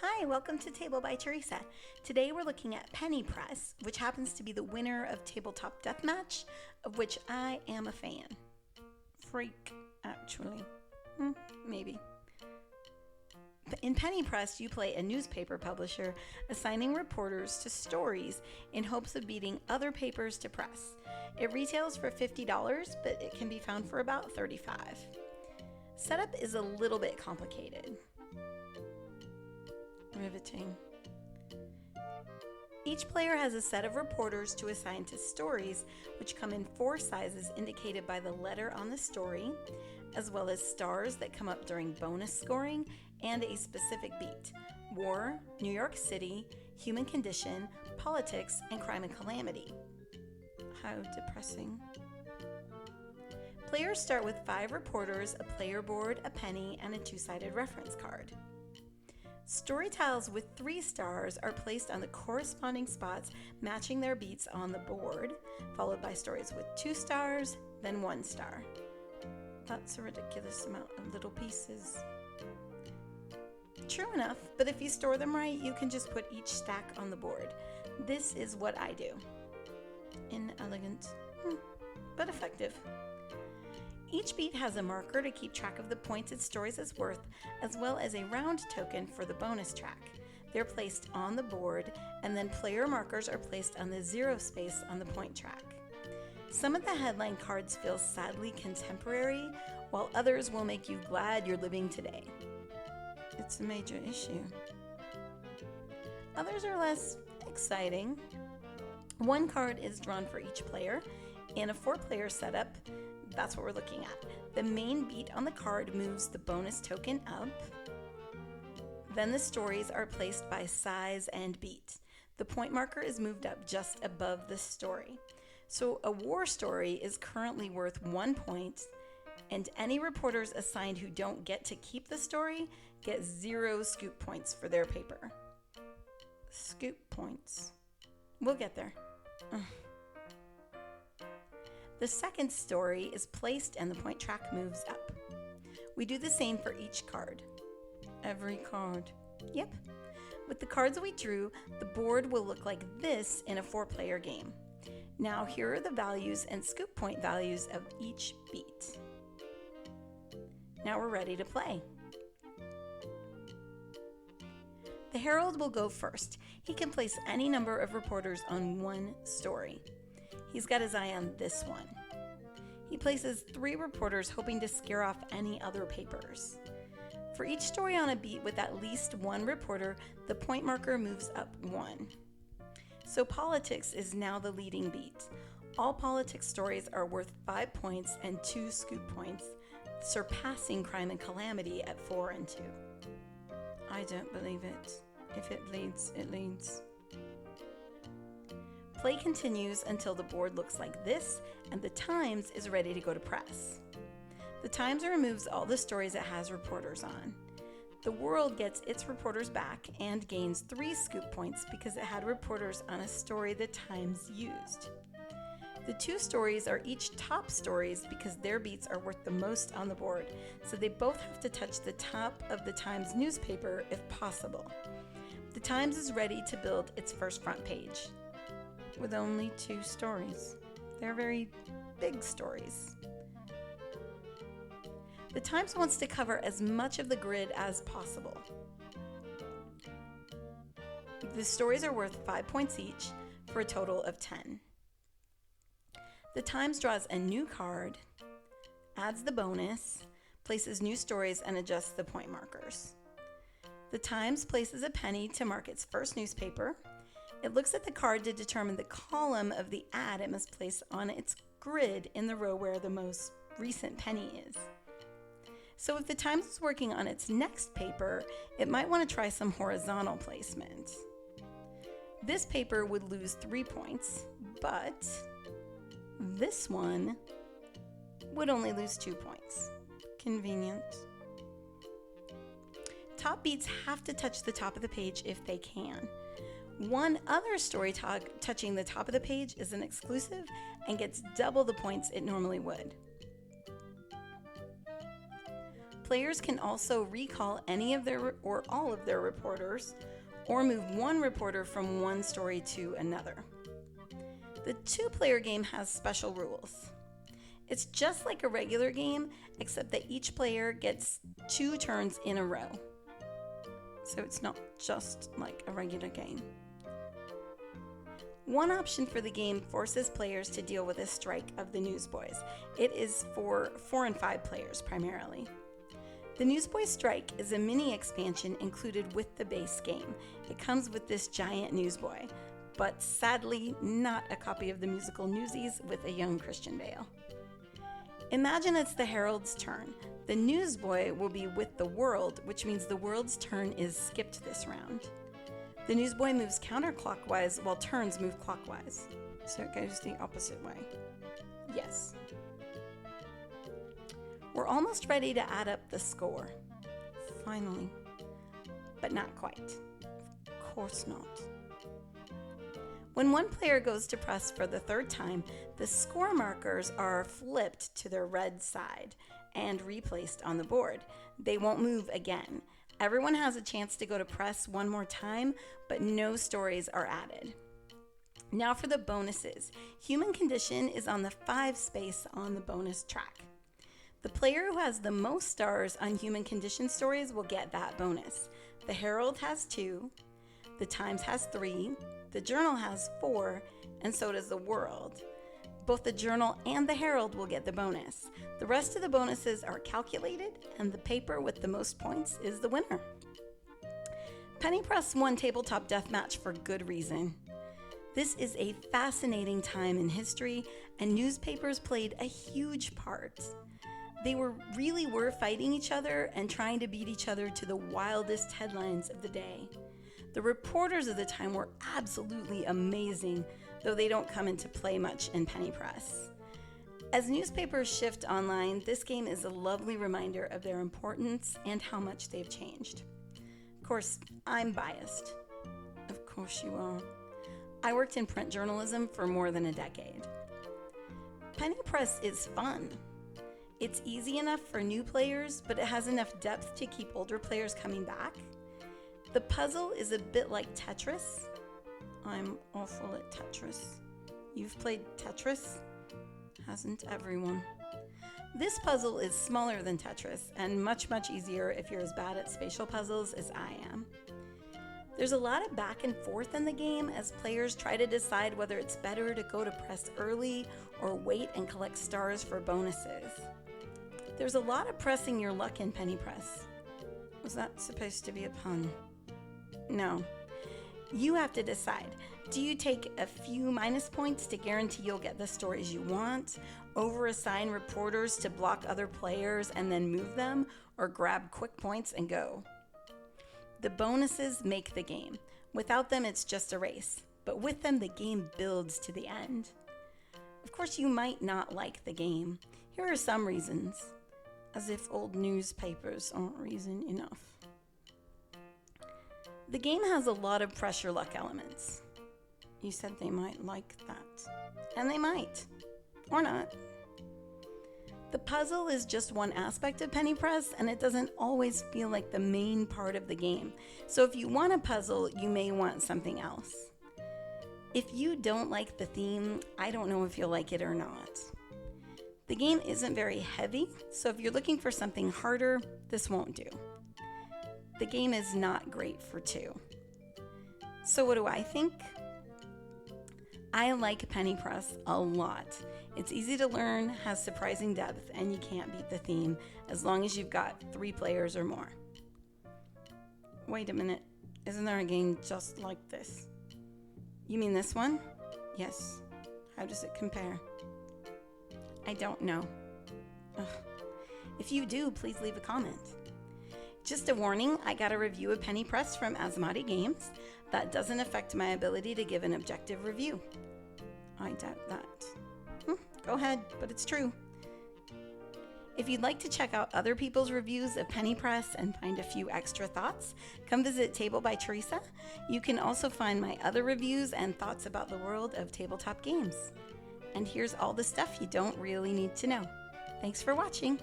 Hi, welcome to Table by Teresa. Today we're looking at Penny Press, which happens to be the winner of Tabletop Deathmatch, of which I am a fan. Freak, actually. Maybe. In Penny Press, you play a newspaper publisher assigning reporters to stories in hopes of beating other papers to press. It retails for $50, but it can be found for about $35. Setup is a little bit complicated. Riveting. Each player has a set of reporters to assign to stories, which come in 4 sizes indicated by the letter on the story, as well as stars that come up during bonus scoring and a specific beat: war, New York City, human condition, politics, and crime and calamity. How depressing. Players start with 5 reporters, a player board, a penny, and a 2-sided reference card. Story tiles with 3 stars are placed on the corresponding spots matching their beats on the board, followed by stories with 2 stars, then 1 star. That's a ridiculous amount of little pieces. True enough, but if you store them right, you can just put each stack on the board. This is what I do. Inelegant, but effective. Each beat has a marker to keep track of the points its stories is worth, as well as a round token for the bonus track. They're placed on the board, and then player markers are placed on the 0 space on the point track. Some of the headline cards feel sadly contemporary, while others will make you glad you're living today. It's a major issue. Others are less exciting. 1 card is drawn for each player. In a 4-player setup, that's what we're looking at. The main beat on the card moves the bonus token up. Then the stories are placed by size and beat. The point marker is moved up just above the story. So a war story is currently worth 1 point, and any reporters assigned who don't get to keep the story get 0 scoop points for their paper. Scoop points. We'll get there. The second story is placed and the point track moves up. We do the same for each card. Every card. Yep. With the cards we drew, the board will look like this in a 4-player game. Now here are the values and scoop point values of each beat. Now we're ready to play. The Herald will go first. He can place any number of reporters on 1 story. He's got his eye on this one. He places 3 reporters hoping to scare off any other papers. For each story on a beat with at least 1 reporter, the point marker moves up 1. So politics is now the leading beat. All politics stories are worth 5 points and 2 scoop points, surpassing crime and calamity at 4 and 2. I don't believe it. If it leads, it leads. Play continues until the board looks like this and the Times is ready to go to press. The Times removes all the stories it has reporters on. The World gets its reporters back and gains 3 scoop points because it had reporters on a story the Times used. The 2 stories are each top stories because their beats are worth the most on the board, so they both have to touch the top of the Times newspaper if possible. The Times is ready to build its first front page. With only 2 stories. They're very big stories. The Times wants to cover as much of the grid as possible. The stories are worth 5 points each for a total of 10. The Times draws a new card, adds the bonus, places new stories, and adjusts the point markers. The Times places a penny to mark its first newspaper. It looks at the card to determine the column of the ad it must place on its grid in the row where the most recent penny is. So if the Times is working on its next paper, it might want to try some horizontal placement. This paper would lose 3 points, but this one would only lose 2 points. Convenient. Top beats have to touch the top of the page if they can. One other story touching the top of the page is an exclusive and gets double the points it normally would. Players can also recall any of their or all of their reporters, or move one reporter from one story to another. The two-player game has special rules. It's just like a regular game, except that each player gets 2 turns in a row. So it's not just like a regular game. One option for the game forces players to deal with a strike of the Newsboys. It is for 4 and 5 players primarily. The Newsboy Strike is a mini expansion included with the base game. It comes with this giant newsboy, but sadly not a copy of the musical Newsies with a young Christian Bale. Imagine it's the Herald's turn. The Newsboy will be with the World, which means the World's turn is skipped this round. The Newsboy moves counterclockwise while turns move clockwise. So it goes the opposite way. Yes. We're almost ready to add up the score. Finally. But not quite. Of course not. When one player goes to press for the 3rd time, the score markers are flipped to their red side and replaced on the board. They won't move again. Everyone has a chance to go to press one more time, but no stories are added. Now for the bonuses. Human Condition is on the 5 space on the bonus track. The player who has the most stars on Human Condition stories will get that bonus. The Herald has 2, the Times has 3, the Journal has 4, and so does the World. Both the Journal and the Herald will get the bonus. The rest of the bonuses are calculated, and the paper with the most points is the winner. Penny Press won Tabletop Deathmatch for good reason. This is a fascinating time in history, and newspapers played a huge part. They really were fighting each other and trying to beat each other to the wildest headlines of the day. The reporters of the time were absolutely amazing, though they don't come into play much in Penny Press. As newspapers shift online, this game is a lovely reminder of their importance and how much they've changed. Of course, I'm biased. Of course you are. I worked in print journalism for more than a decade. Penny Press is fun. It's easy enough for new players, but it has enough depth to keep older players coming back. The puzzle is a bit like Tetris. I'm awful at Tetris. You've played Tetris? Hasn't everyone? This puzzle is smaller than Tetris and much, much easier if you're as bad at spatial puzzles as I am. There's a lot of back and forth in the game as players try to decide whether it's better to go to press early or wait and collect stars for bonuses. There's a lot of pressing your luck in Penny Press. Was that supposed to be a pun? No. You have to decide. Do you take a few minus points to guarantee you'll get the stories you want, over-assign reporters to block other players and then move them, or grab quick points and go? The bonuses make the game. Without them, it's just a race. But with them, the game builds to the end. Of course, you might not like the game. Here are some reasons. As if old newspapers aren't reason enough. The game has a lot of pressure luck elements. You said they might like that. And they might. Or not. The puzzle is just one aspect of Penny Press, and it doesn't always feel like the main part of the game. So if you want a puzzle, you may want something else. If you don't like the theme, I don't know if you'll like it or not. The game isn't very heavy, so if you're looking for something harder, this won't do. The game is not great for 2. So what do I think? I like Penny Press a lot. It's easy to learn, has surprising depth, and you can't beat the theme as long as you've got 3 players or more. Wait a minute, isn't there a game just like this? You mean this one? Yes. How does it compare? I don't know. Ugh. If you do, please leave a comment. Just a warning, I got a review of Penny Press from Asmati Games. That doesn't affect my ability to give an objective review. I doubt that. Go ahead, but it's true. If you'd like to check out other people's reviews of Penny Press and find a few extra thoughts, come visit Table by Teresa. You can also find my other reviews and thoughts about the world of tabletop games. And here's all the stuff you don't really need to know. Thanks for watching.